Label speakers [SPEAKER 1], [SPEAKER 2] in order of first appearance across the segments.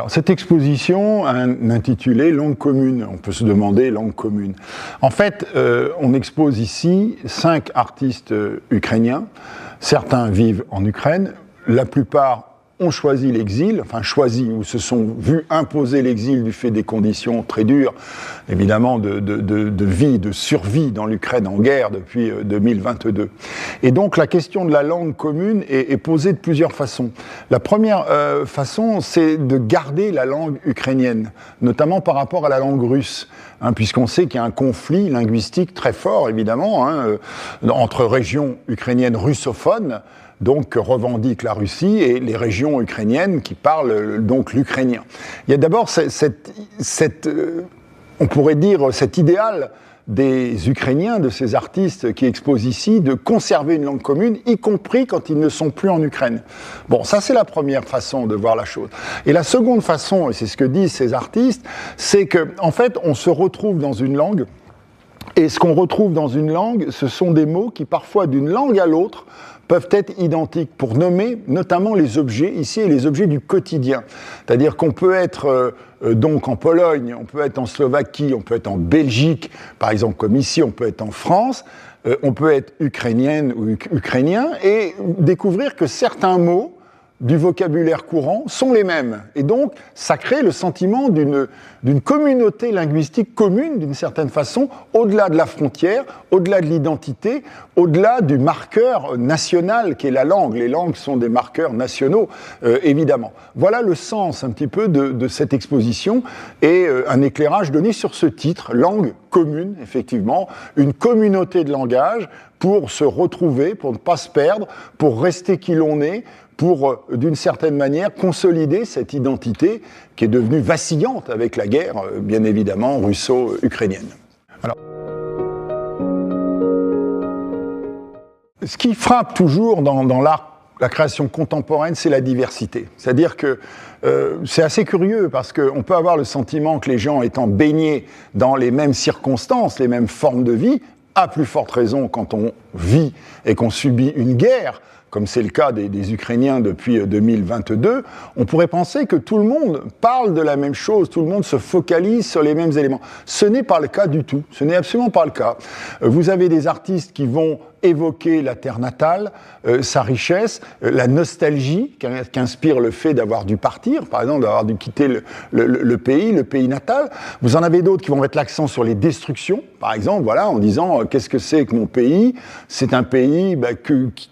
[SPEAKER 1] Alors, cette exposition a un intitulé « Langue commune ». On peut se demander « langue commune ». En fait, on expose ici 5 artistes ukrainiens. Certains vivent en Ukraine, la plupart ont choisi l'exil, enfin choisi ou se sont vus imposer l'exil du fait des conditions très dures, évidemment, de vie, de survie dans l'Ukraine en guerre depuis 2022. Et donc la question de la langue commune est posée de plusieurs façons. La première façon, c'est de garder la langue ukrainienne, notamment par rapport à la langue russe, puisqu'on sait qu'il y a un conflit linguistique très fort, évidemment, entre régions ukrainiennes russophones, donc revendiquent la Russie, et les régions ukrainiennes qui parlent donc l'ukrainien. Il y a d'abord on pourrait dire cet idéal des Ukrainiens, de ces artistes qui exposent ici, de conserver une langue commune, y compris quand ils ne sont plus en Ukraine. Bon, ça c'est la première façon de voir la chose. Et la seconde façon, et c'est ce que disent ces artistes, c'est qu'en fait on se retrouve dans une langue, et ce qu'on retrouve dans une langue, ce sont des mots qui parfois d'une langue à l'autre peuvent être identiques pour nommer notamment les objets, ici, les objets du quotidien. C'est-à-dire qu'on peut être donc en Pologne, on peut être en Slovaquie, on peut être en Belgique, par exemple comme ici, on peut être en France, on peut être ukrainienne ou ukrainien et découvrir que certains mots du vocabulaire courant sont les mêmes. Et donc, ça crée le sentiment d'une communauté linguistique commune, d'une certaine façon, au-delà de la frontière, au-delà de l'identité, au-delà du marqueur national qu'est la langue. Les langues sont des marqueurs nationaux, évidemment. Voilà le sens un petit peu de cette exposition et un éclairage donné sur ce titre, langue commune, effectivement, une communauté de langage pour se retrouver, pour ne pas se perdre, pour rester qui l'on est, pour, d'une certaine manière, consolider cette identité qui est devenue vacillante avec la guerre, bien évidemment, russo-ukrainienne. Alors, ce qui frappe toujours dans l'art, la création contemporaine, c'est la diversité. C'est-à-dire que c'est assez curieux parce qu'on peut avoir le sentiment que les gens étant baignés dans les mêmes circonstances, les mêmes formes de vie, à plus forte raison quand on vit et qu'on subit une guerre, comme c'est le cas des Ukrainiens depuis 2022, on pourrait penser que tout le monde parle de la même chose, tout le monde se focalise sur les mêmes éléments. Ce n'est pas le cas du tout, ce n'est absolument pas le cas. Vous avez des artistes qui vont évoquer la terre natale, sa richesse, la nostalgie qu'inspire le fait d'avoir dû partir, par exemple d'avoir dû quitter le pays natal. Vous en avez d'autres qui vont mettre l'accent sur les destructions, par exemple, voilà, en disant qu'est-ce que c'est que mon pays ? C'est un pays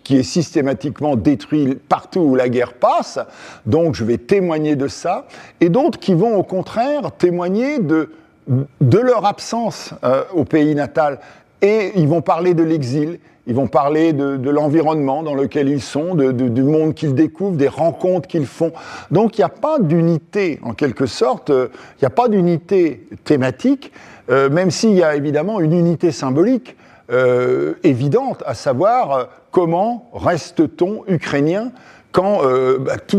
[SPEAKER 1] qui est systématiquement détruit partout où la guerre passe, donc je vais témoigner de ça. Et d'autres qui vont au contraire témoigner de leur absence au pays natal. Et ils vont parler de l'exil, ils vont parler de l'environnement dans lequel ils sont, du monde qu'ils découvrent, des rencontres qu'ils font. Donc il n'y a pas d'unité, en quelque sorte, il n'y a pas d'unité thématique, même s'il y a évidemment une unité symbolique évidente, à savoir comment reste-t-on ukrainien quand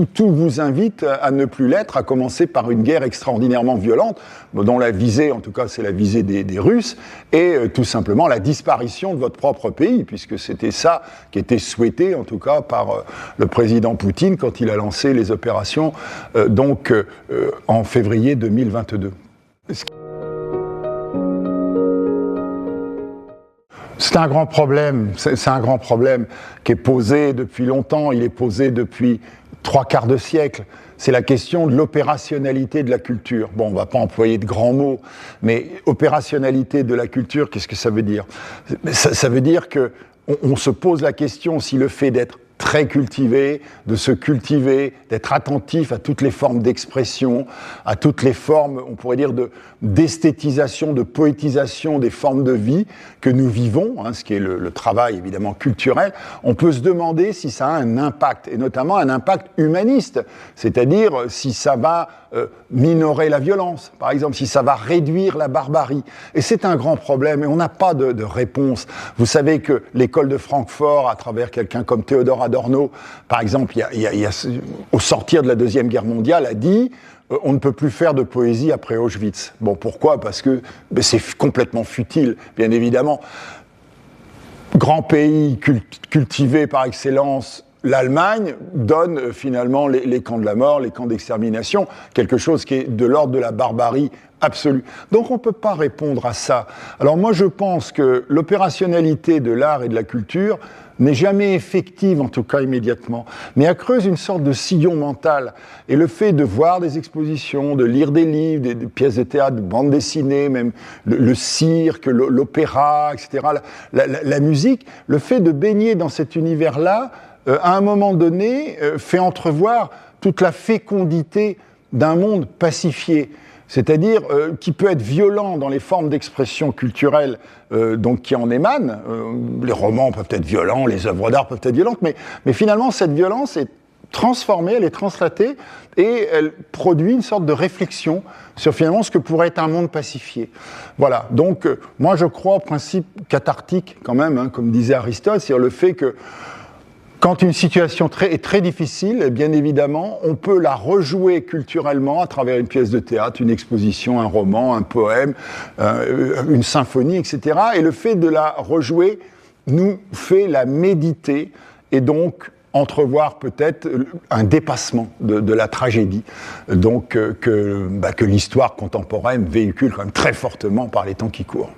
[SPEAKER 1] tout vous invite à ne plus l'être, à commencer par une guerre extraordinairement violente, dont la visée, en tout cas, c'est la visée des Russes, et tout simplement la disparition de votre propre pays, puisque c'était ça qui était souhaité, en tout cas, par le président Poutine quand il a lancé les opérations en février 2022. C'est un grand problème, c'est un grand problème qui est posé depuis longtemps, il est posé depuis 3/4 de siècle. C'est la question de l'opérationnalité de la culture. Bon, on ne va pas employer de grands mots, mais opérationnalité de la culture, qu'est-ce que ça veut dire ? Ça veut dire qu'on se pose la question si le fait d'être très cultivé, de se cultiver, d'être attentif à toutes les formes d'expression, à toutes les formes, on pourrait dire, d'esthétisation, de poétisation des formes de vie que nous vivons, ce qui est le travail évidemment culturel, on peut se demander si ça a un impact, et notamment un impact humaniste, c'est-à-dire si ça va minorer la violence, par exemple, si ça va réduire la barbarie. Et c'est un grand problème, et on n'a pas de réponse. Vous savez que l'école de Francfort, à travers quelqu'un comme Théodore Adorno, par exemple, au sortir de la Deuxième Guerre mondiale, a dit on ne peut plus faire de poésie après Auschwitz. Bon, pourquoi ? Parce que c'est complètement futile, bien évidemment. Grand pays cultivé par excellence, l'Allemagne donne finalement les camps de la mort, les camps d'extermination, quelque chose qui est de l'ordre de la barbarie absolue. Donc on ne peut pas répondre à ça. Alors moi je pense que l'opérationnalité de l'art et de la culture n'est jamais effective, en tout cas immédiatement, mais elle creuse une sorte de sillon mental. Et le fait de voir des expositions, de lire des livres, des pièces de théâtre, de bandes dessinées, même le cirque, l'opéra, etc., la musique, le fait de baigner dans cet univers-là, à un moment donné, fait entrevoir toute la fécondité d'un monde pacifié. C'est-à-dire qui peut être violent dans les formes d'expression culturelle donc qui en émanent. Les romans peuvent être violents, les œuvres d'art peuvent être violentes, mais finalement cette violence est transformée, elle est translatée et elle produit une sorte de réflexion sur finalement ce que pourrait être un monde pacifié. Voilà, donc moi je crois au principe cathartique quand même, hein, comme disait Aristote, c'est-à-dire le fait que quand une situation est très difficile, bien évidemment, on peut la rejouer culturellement à travers une pièce de théâtre, une exposition, un roman, un poème, une symphonie, etc. Et le fait de la rejouer nous fait la méditer et donc entrevoir peut-être un dépassement de la tragédie, donc que l'histoire contemporaine véhicule quand même très fortement par les temps qui courent.